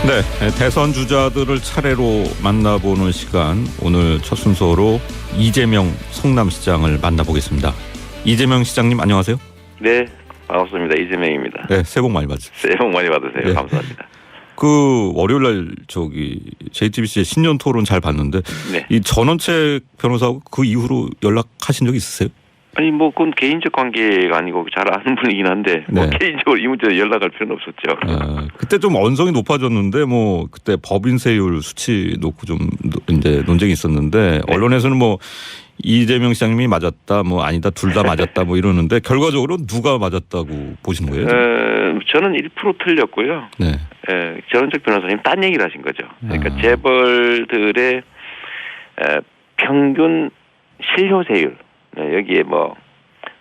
네, 대선 주자들을 차례로 만나보는 시간, 오늘 첫 순서로 이재명 성남시장을 만나보겠습니다. 이재명 시장님 안녕하세요. 네, 반갑습니다. 이재명입니다. 네, 새해 복 많이 받으세요. 새해 복 많이 받으세요. 네. 감사합니다. 그 월요일날 JTBC의 신년 토론 잘 봤는데 네. 이 전원책 변호사하고 그 이후로 연락하신 적 있으세요? 아니 뭐 그건 개인적 관계가 아니고 잘 아는 분이긴 한데 뭐 네. 개인적으로 이 문제에 연락할 필요는 없었죠. 그때 좀 언성이 높아졌는데 뭐 그때 법인세율 수치 놓고 좀 이제 논쟁이 있었는데 네. 언론에서는 뭐 이재명 시장님이 맞았다, 뭐 아니다, 둘 다 맞았다, 뭐 이러는데 결과적으로 누가 맞았다고 보시는 거예요? 저는 1% 틀렸고요. 네. 전원책 변호사님 딴 얘기를 하신 거죠. 그러니까 아. 재벌들의 평균 실효세율, 여기에 뭐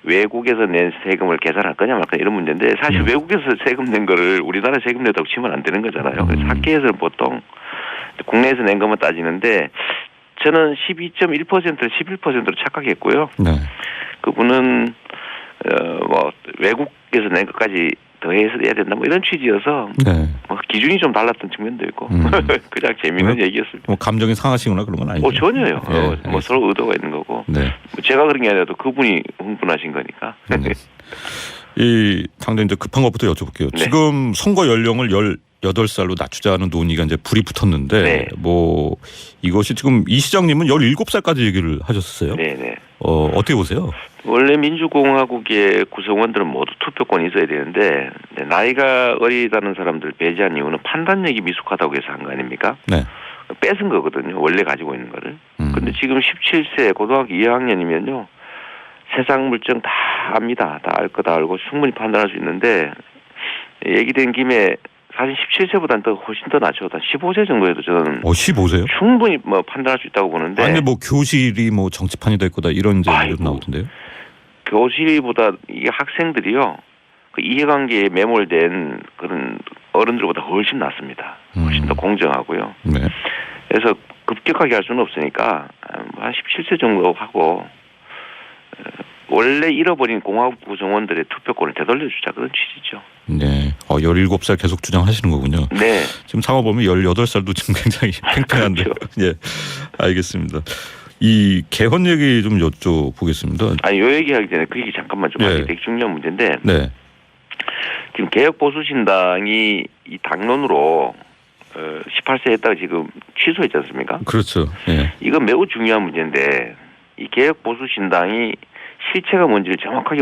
외국에서 낸 세금을 계산할 거냐 말 거냐 이런 문제인데 사실 외국에서 세금 낸 거를 우리나라 세금 내다고 치면 안 되는 거잖아요. 그래서 학계에서는 보통 국내에서 낸 것만 따지는데 저는 12.1%를 11%로 착각했고요. 네. 그분은 뭐 외국에서 낸 것까지 더해서 해야 된다 뭐 이런 취지여서 네. 뭐 기준이 좀 달랐던 측면도 있고 그냥 재미있는 얘기였습니다. 뭐 감정이 상하시거나 그런 건 아니죠? 전혀요. 네, 뭐 서로 의도가 있는 거고. 네. 뭐 제가 그런 게 아니라 그분이 흥분하신 거니까. 네. 이 당장 이제 급한 것부터 여쭤볼게요. 네. 지금 선거 연령을 18살로 낮추자는 논의가 이제 불이 붙었는데 네. 뭐 이것이 지금 이 시장님은 17살까지 얘기를 하셨어요. 네네. 어떻게 보세요? 원래 민주공화국의 구성원들은 모두 투표권이 있어야 되는데 나이가 어리다는 사람들 배제한 이유는 판단력이 미숙하다고 해서 한 거 아닙니까? 네. 뺏은 거거든요. 원래 가지고 있는 거를. 근데 지금 17세 고등학교 2학년이면요. 세상 물정 다 압니다. 다 알 거 다 알고 충분히 판단할 수 있는데 얘기된 김에 사실 17세보다는 더 훨씬 더 낮죠. 15세 정도 해도 저는 15세요? 충분히 뭐 판단할 수 있다고 보는데. 아니 뭐 교실이 뭐 정치판이 될 거다 이런 이제 아이고. 나오던데요. 교실보다 이게 학생들이요. 그 이해관계에 매몰된 그런 어른들보다 훨씬 낫습니다. 훨씬 더 공정하고요. 네. 그래서 급격하게 할 수는 없으니까 한 17세 정도 하고 원래 잃어버린 공화국 구성원들의 투표권을 되돌려주자 그런 취지죠. 네. 17살 계속 주장하시는 거군요. 네. 지금 상황 보면 18살도 지금 굉장히 팽팽한데. 그렇죠. 예. 알겠습니다. 이 개헌 얘기 좀 여쭤보겠습니다. 아니 요 얘기하기 전에 그 얘기 잠깐만 좀 하기 되게 중요한 문제인데 네. 지금 개혁보수신당이 이 당론으로 18세 했다가 지금 취소했지 않습니까? 그렇죠. 예. 이건 매우 중요한 문제인데 이 개혁보수신당이 실체가 뭔지를 정확하게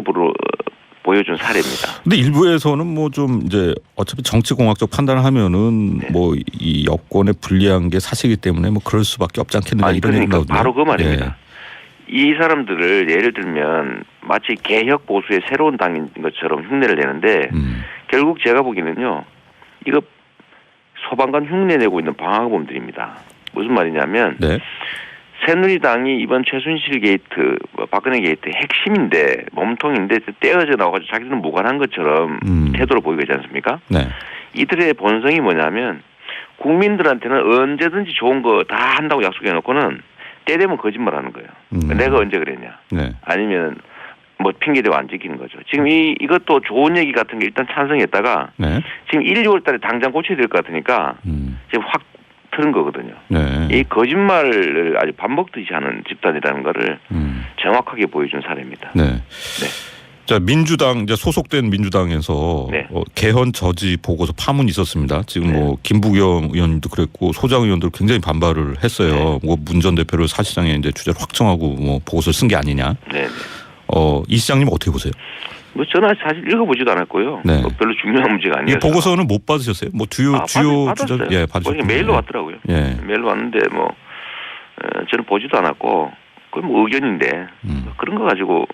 보여준 사례입니다. 근데 일부에서는 뭐 좀 이제 어차피 정치공학적 판단을 하면은 네. 뭐 이 여권에 불리한 게 사실이기 때문에 뭐 그럴 수밖에 없지 않겠느냐 이런 얘기 그러니까 나오던데. 바로 그 말입니다. 이 사람들을 예를 들면 마치 개혁 보수의 새로운 당인 것처럼 흉내를 내는데 결국 제가 보기에는요. 이거 소방관 흉내 내고 있는 방화범들입니다. 무슨 말이냐면 네. 새누리당이 이번 최순실 게이트, 박근혜 게이트의 핵심인데 몸통인데 떼어져 나와가지고 자기들은 무관한 것처럼 태도를 보이고 있지 않습니까? 네. 이들의 본성이 뭐냐면 국민들한테는 언제든지 좋은 거 다 한다고 약속해놓고는 때 되면 거짓말하는 거예요. 내가 언제 그랬냐? 네. 아니면 뭐 핑계대고 안 지키는 거죠. 지금 이것도 좋은 얘기 같은 게 일단 찬성했다가 네. 지금 1, 2월 달에 당장 고쳐야 될 것 같으니까 지금 확 틀은 거거든요. 네. 이 거짓말을 아주 밥 먹듯이 하는 집단이라는 거를 정확하게 보여준 사례입니다. 네. 네. 자, 민주당 이제 소속된 민주당에서 네. 개헌 저지 보고서 파문이 있었습니다. 지금 네. 뭐 김부겸 의원도 그랬고 소장 의원도 굉장히 반발을 했어요. 네. 뭐 문 전 대표를 사실상의 이제 주제를 확정하고 뭐 보고서를 쓴 게 아니냐. 네. 이 시장님 어떻게 보세요? 뭐 저는 사실 읽어보지도 않았고요. 네. 뭐 별로 중요한 문제가 이 아니어서. 보고서는 못 받으셨어요? 뭐 주요 받았어요. 주장 예, 받으셨군요. 메일로 왔더라고요. 예. 메일로 왔는데 뭐 저는 보지도 않았고 그건 뭐 의견인데 그런 거 가지고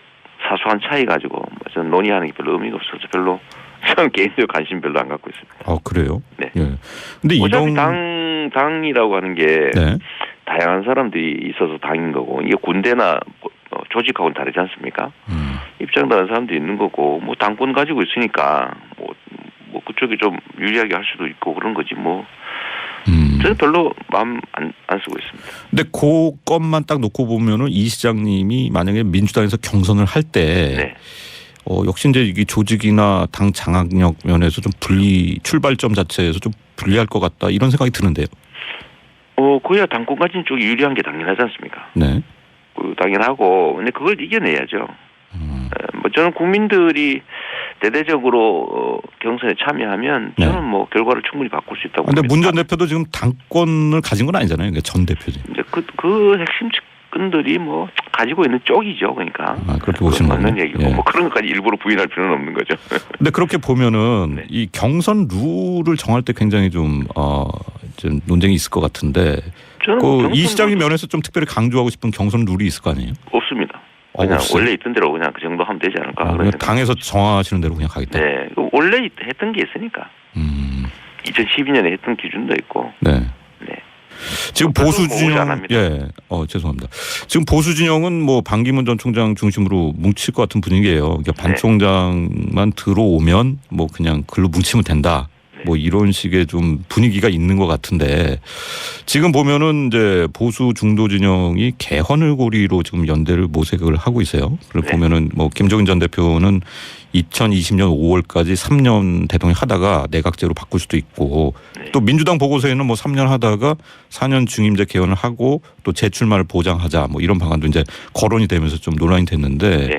사소한 차이 가지고 뭐 저는 논의하는 게 별로 의미가 없어서 별로 저는 개인적으로 관심 별로 안 갖고 있습니다. 그래요? 네. 예. 근데 어차피 당이라고 하는 게 네. 다양한 사람들이 있어서 당인 거고 이게 군대나 조직하고는 다르지 않습니까? 입장 다른 사람도 있는 거고 뭐 당권 가지고 있으니까 뭐 그쪽이 좀 유리하게 할 수도 있고 그런 거지 뭐. 저는 별로 마음 안 쓰고 있습니다. 근데 그 것만 딱 놓고 보면은 이 시장님이 만약에 민주당에서 경선을 할 때 네. 역시 이제 이게 조직이나 당 장악력 면에서 좀 출발점 자체에서 좀 불리할 것 같다 이런 생각이 드는데요. 그야 당권 가진 쪽이 유리한 게 당연하지 않습니까? 네. 당연하고 근데 그걸 이겨내야죠. 뭐 저는 국민들이 대대적으로 경선에 참여하면 네. 저는 뭐 결과를 충분히 바꿀 수 있다고 근데 봅니다. 문 전 대표도 지금 당권을 가진 건 아니잖아요. 그러니까 전 대표지. 이제 그 핵심 측근들이 뭐 가지고 있는 쪽이죠. 그러니까. 그렇게 보시는 맞는 거군요. 얘기고 예. 뭐 그런 것까지 일부러 부인할 필요는 없는 거죠. 근데 그렇게 보면은 네. 이 경선 룰을 정할 때 굉장히 좀 논쟁이 있을 것 같은데 저는 이 시장님 면에서 좀 특별히 강조하고 싶은 경선 룰이 있을 거 아니에요? 없습니다. 그냥 없어요? 원래 있던 대로 그냥 그 정도 하면 되지 않을까. 그런 그냥 생각. 당에서 정하시는 대로 그냥 가겠다. 네. 원래 했던 게 있으니까. 2012년에 했던 기준도 있고. 네. 네. 지금 그래도 보수 뭐 오지 진영 않합니다. 죄송합니다. 지금 보수 진영은 뭐 반기문 전 총장 중심으로 뭉칠 것 같은 분위기예요. 그러니까 반 네. 총장만 들어오면 뭐 그냥 글로 뭉치면 된다. 뭐 이런 식의 좀 분위기가 있는 것 같은데 지금 보면은 이제 보수 중도 진영이 개헌을 고리로 지금 연대를 모색을 하고 있어요. 그걸 네. 보면은 뭐 김종인 전 대표는 2020년 5월까지 3년 대통령 하다가 내각제로 바꿀 수도 있고 네. 또 민주당 보고서에는 뭐 3년 하다가 4년 중임제 개헌을 하고 또 재출마를 보장하자 뭐 이런 방안도 이제 거론이 되면서 좀 논란이 됐는데 네.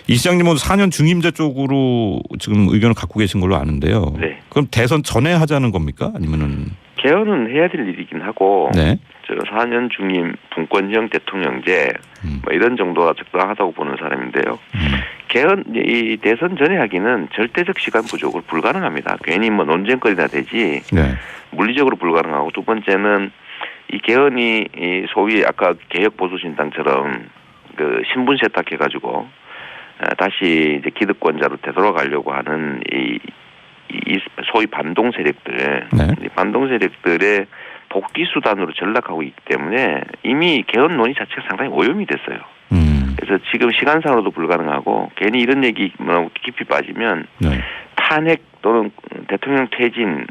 이 시장님은 4년 중임제 쪽으로 지금 의견을 갖고 계신 걸로 아는데요. 네. 그럼 대선 전에 하자는 겁니까? 아니면은 개헌은 해야 될 일이긴 하고. 네. 저는 4년 중임 분권형 대통령제 뭐 이런 정도가 적당하다고 보는 사람인데요. 개헌 이 대선 전에 하기는 절대적 시간 부족으로 불가능합니다. 괜히 뭐 논쟁거리나 되지 네. 물리적으로 불가능하고 두 번째는 이 개헌이 이 소위 아까 개혁보수신당처럼 그 신분 세탁해가지고 다시 이제 기득권자로 되돌아가려고 하는 이 소위 반동 세력들, 네. 이 반동 세력들의 복귀 수단으로 전락하고 있기 때문에 이미 개헌 논의 자체가 상당히 오염이 됐어요. 그래서 지금 시간상으로도 불가능하고 괜히 이런 얘기 너무 깊이 빠지면 네. 탄핵 또는 대통령 퇴진,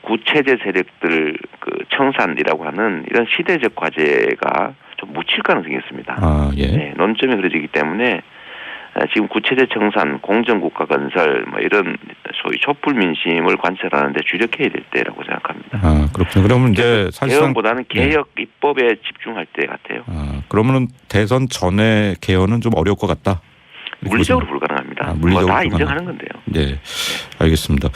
구체제 세력들 그 청산이라고 하는 이런 시대적 과제가 좀 묻힐 가능성이 있습니다. 예. 네, 논점이 그려지기 때문에 지금 구체제 청산, 공정국가 건설 뭐 이런 소위 촛불 민심을 관철하는데 주력해야 될 때라고 생각합니다. 그렇군요. 그러면 이제 사실상 개헌보다는 개혁 입법에 집중할 때 같아요. 그러면은 대선 전에 개헌은 좀 어려울 것 같다. 물리적으로 불가능합니다. 물리적으로 다 불가능. 인정하는 건데요. 네, 알겠습니다.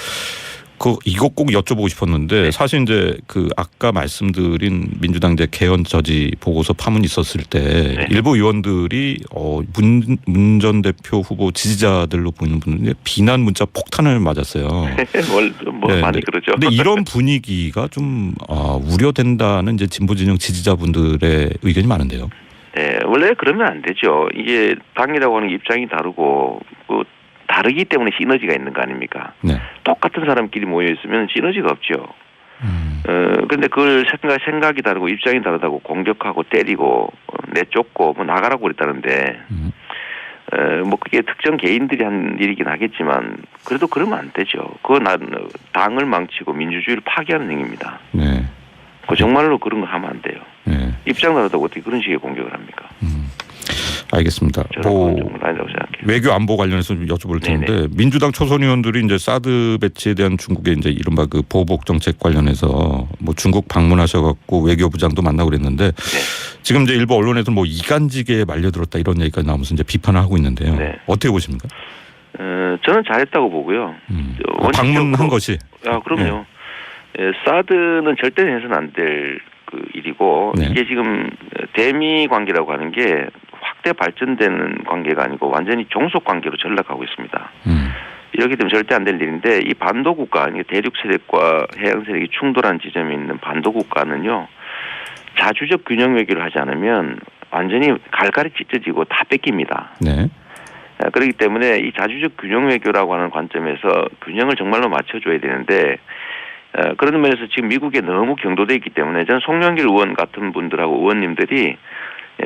이거 꼭 여쭤보고 싶었는데 사실 이제 그 아까 말씀드린 민주당 이제 개헌 저지 보고서 파문이 있었을 때 네. 일부 의원들이 문 전 대표 후보 지지자들로 보이는 분들이 비난 문자 폭탄을 맞았어요. 뭐 많이 그러죠. 근데 이런 분위기가 좀 우려된다는 이제 진보 진영 지지자분들의 의견이 많은데요. 네, 원래 그러면 안 되죠. 이게 당이라고 하는 게 입장이 다르고 다르기 때문에 시너지가 있는 거 아닙니까? 네. 똑같은 사람끼리 모여 있으면 시너지가 없죠. 근데 그걸 생각이 다르고 입장이 다르다고 공격하고 때리고 내쫓고 뭐 나가라고 그랬다는데 뭐 그게 특정 개인들이 한 일이긴 하겠지만 그래도 그러면 안 되죠. 그건 당을 망치고 민주주의를 파괴하는 행위입니다. 네. 그 정말로 그런 거 하면 안 돼요. 네. 입장 다르다고 어떻게 그런 식의 공격을 합니까? 알겠습니다. 저는 그건 좀 아니라고 생각해요. 외교 안보 관련해서 좀 여쭤볼 텐데 네네. 민주당 초선 의원들이 이제 사드 배치에 대한 중국의 이제 이른바 그 보복 정책 관련해서 뭐 중국 방문하셔갖고 외교부장도 만나고 그랬는데 지금 이제 일부 언론에서 뭐 이간질에 말려들었다 이런 얘기가 나오면서 이제 비판을 하고 있는데요. 네. 어떻게 보십니까? 저는 잘했다고 보고요. 방문한 것이. 그럼요. 사드는 절대 해서는 안 될 그 일이고 네. 이게 지금 대미 관계라고 하는 게 확대 발전되는 관계가 아니고 완전히 종속 관계로 전락하고 있습니다. 이렇게 되면 절대 안 될 일인데 이 반도 국가, 대륙 세력과 해양 세력이 충돌한 지점이 있는 반도 국가는요 자주적 균형 외교를 하지 않으면 완전히 갈갈이 찢어지고 다 뺏깁니다. 네. 그렇기 때문에 이 자주적 균형 외교라고 하는 관점에서 균형을 정말로 맞춰줘야 되는데 그런 면에서 지금 미국에 너무 경도돼 있기 때문에 저는 송영길 의원 같은 분들하고 의원님들이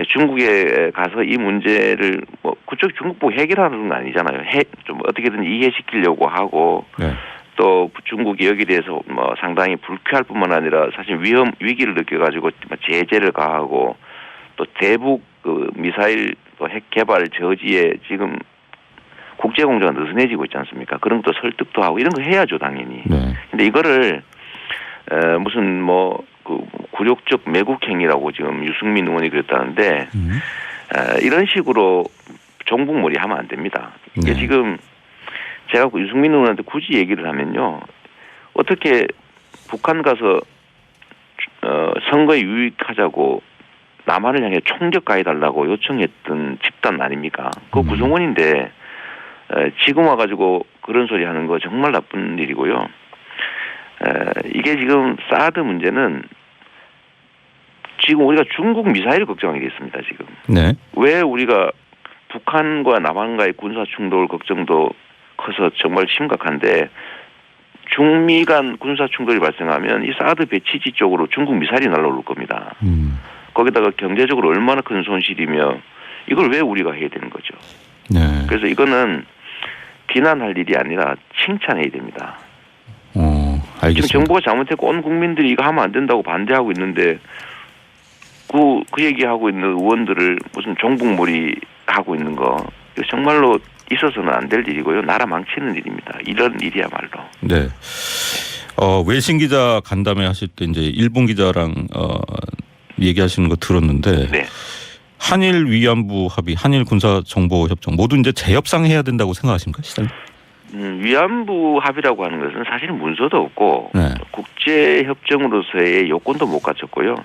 중국에 가서 이 문제를 뭐 그쪽 중국 보고 해결하는 건 아니잖아요. 좀 어떻게든 이해시키려고 하고 네. 또 중국이 여기에 대해서 뭐 상당히 불쾌할 뿐만 아니라 사실 위기를 느껴가지고 제재를 가하고 또 대북 그 미사일 또 핵 개발 저지에 지금 국제 공조가 느슨해지고 있지 않습니까? 그런 것도 설득도 하고 이런 거 해야죠, 당연히. 네. 근데 이거를 무슨 뭐 그 굴욕적 매국행위라고 지금 유승민 의원이 그랬다는데 이런 식으로 종북몰이 하면 안 됩니다. 이게 네. 지금 제가 유승민 의원한테 굳이 얘기를 하면요, 어떻게 북한 가서 선거에 유익하자고 남한을 향해 총격 가해달라고 요청했던 집단 아닙니까? 그 구성원인데 지금 와가지고 그런 소리 하는 거 정말 나쁜 일이고요. 이게 지금 사드 문제는 지금 우리가 중국 미사일을 걱정하게 됐습니다. 지금 네. 왜 우리가 북한과 남한과의 군사 충돌 걱정도 커서 정말 심각한데 중미 간 군사 충돌이 발생하면 이 사드 배치지 쪽으로 중국 미사일이 날아올 겁니다. 거기다가 경제적으로 얼마나 큰 손실이며 이걸 왜 우리가 해야 되는 거죠. 네. 그래서 이거는 비난할 일이 아니라 칭찬해야 됩니다. 알겠습니다. 지금 정부가 잘못했고 온 국민들이 이거 하면 안 된다고 반대하고 있는데 그 얘기하고 있는 의원들을 무슨 종북몰이 하고 있는 거 이거 정말로 있어서는 안 될 일이고요. 나라 망치는 일입니다. 이런 일이야말로. 네. 외신 기자 간담회 하실 때 이제 일본 기자랑 얘기하시는 거 들었는데 네. 한일 위안부 합의, 한일 군사 정보 협정 모두 이제 재협상해야 된다고 생각하십니까, 시장님? 위안부 합의라고 하는 것은 사실 문서도 없고 네. 국제 협정으로서의 요건도 못 갖췄고요.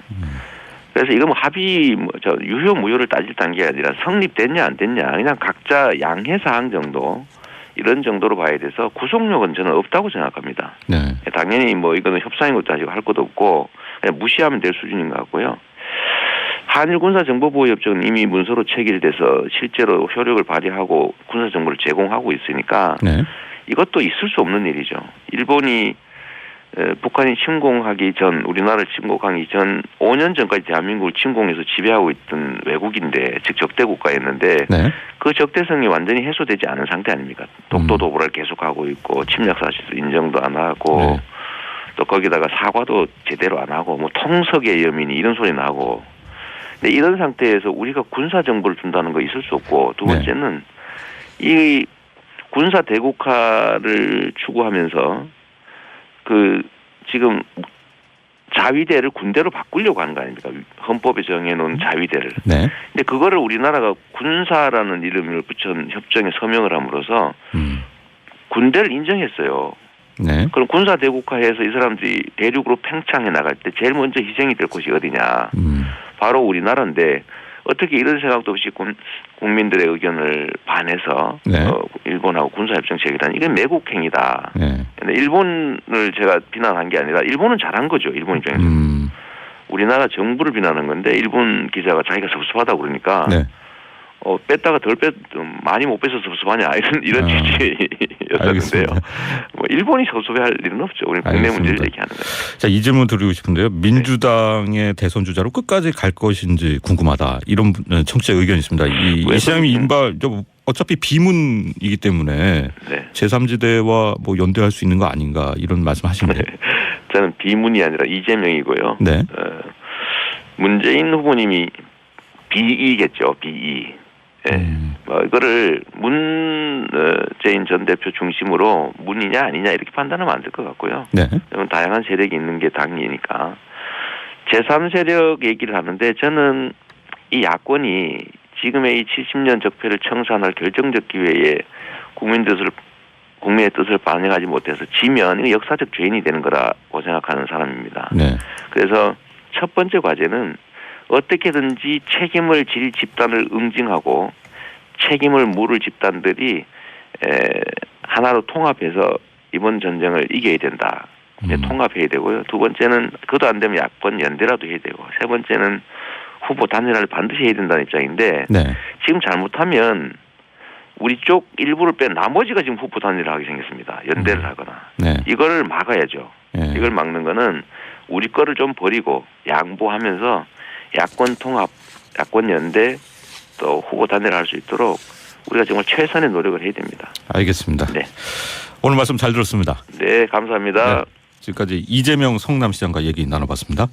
그래서 이거 뭐 합의 유효 무효를 따질 단계가 아니라 성립됐냐 안 됐냐 그냥 각자 양해 사항 정도 이런 정도로 봐야 돼서 구속력은 저는 없다고 생각합니다. 네. 당연히 뭐 이거는 협상인 것도 아니고 할 것도 없고 그냥 무시하면 될 수준인 것 같고요. 한일 군사정보보호협정은 이미 문서로 체결돼서 실제로 효력을 발휘하고 군사정보를 제공하고 있으니까 네. 이것도 있을 수 없는 일이죠. 일본이 북한이 침공하기 전, 우리나라를 침공하기 전 5년 전까지 대한민국을 침공해서 지배하고 있던 외국인데, 즉 적대 국가였는데 네. 그 적대성이 완전히 해소되지 않은 상태 아닙니까? 독도 도발을 계속하고 있고 침략 사실 인정도 안 하고 네. 또 거기다가 사과도 제대로 안 하고 뭐 통석의 여민이 이런 소리 나고. 근데 이런 상태에서 우리가 군사 정보를 준다는 거 있을 수 없고 두 번째는 이 군사 대국화를 추구하면서 그 지금 자위대를 군대로 바꾸려고 하는 거 아닙니까? 헌법에 정해놓은 자위대를. 네. 근데 그거를 우리나라가 군사라는 이름을 붙인 협정에 서명을 함으로써 군대를 인정했어요. 네. 그럼 군사 대국화해서 이 사람들이 대륙으로 팽창해 나갈 때 제일 먼저 희생이 될 곳이 어디냐? 바로 우리나라인데 어떻게 이런 생각도 없이 국민들의 의견을 반해서 네. 일본하고 군사협정 체결한 이건 매국행위다. 네. 근데 일본을 제가 비난한 게 아니라 일본은 잘한 거죠. 일본 입장에서. 우리나라 정부를 비난한 건데 일본 기자가 자기가 섭섭하다고 그러니까 네. 뺐다가 많이 못 빼서 섭섭하냐 이런 취지였었는데요. 뭐 일본이 섭섭해할 일은 없죠. 우리 국내 문제를 얘기하는 거예요. 자, 이 질문 드리고 싶은데요. 민주당의 대선 주자로 끝까지 갈 것인지 궁금하다. 이런 청취자 의견이 있습니다. 이 시장님이 어차피 비문이기 때문에 네. 제3지대와 뭐 연대할 수 있는 거 아닌가 이런 말씀하시는데. 저는 비문이 아니라 이재명이고요. 네. 문재인 후보님이 비이겠죠. 비이. 예. 이거를 문재인 전 대표 중심으로 문이냐 아니냐 이렇게 판단하면 안 될 것 같고요. 네. 다양한 세력이 있는 게 당이니까. 제3세력 얘기를 하는데 저는 이 야권이 지금의 이 70년 적폐를 청산할 결정적 기회에 국민의 뜻을 반영하지 못해서 지면 이거 역사적 죄인이 되는 거라고 생각하는 사람입니다. 네. 그래서 첫 번째 과제는 어떻게든지 책임을 질 집단을 응징하고 책임을 물을 집단들이 하나로 통합해서 이번 전쟁을 이겨야 된다. 통합해야 되고요. 두 번째는 그것도 안 되면 야권 연대라도 해야 되고 세 번째는 후보 단일화를 반드시 해야 된다는 입장인데 네. 지금 잘못하면 우리 쪽 일부를 뺀 나머지가 지금 후보 단일화 하게 생겼습니다. 연대를 하거나. 네. 이거를 막아야죠. 네. 이걸 막는 거는 우리 거를 좀 버리고 양보하면서 야권 통합, 야권 연대 또 후보 단일화 할 수 있도록 우리가 정말 최선의 노력을 해야 됩니다. 알겠습니다. 네. 오늘 말씀 잘 들었습니다. 네, 감사합니다. 네. 지금까지 이재명 성남시장과 얘기 나눠봤습니다.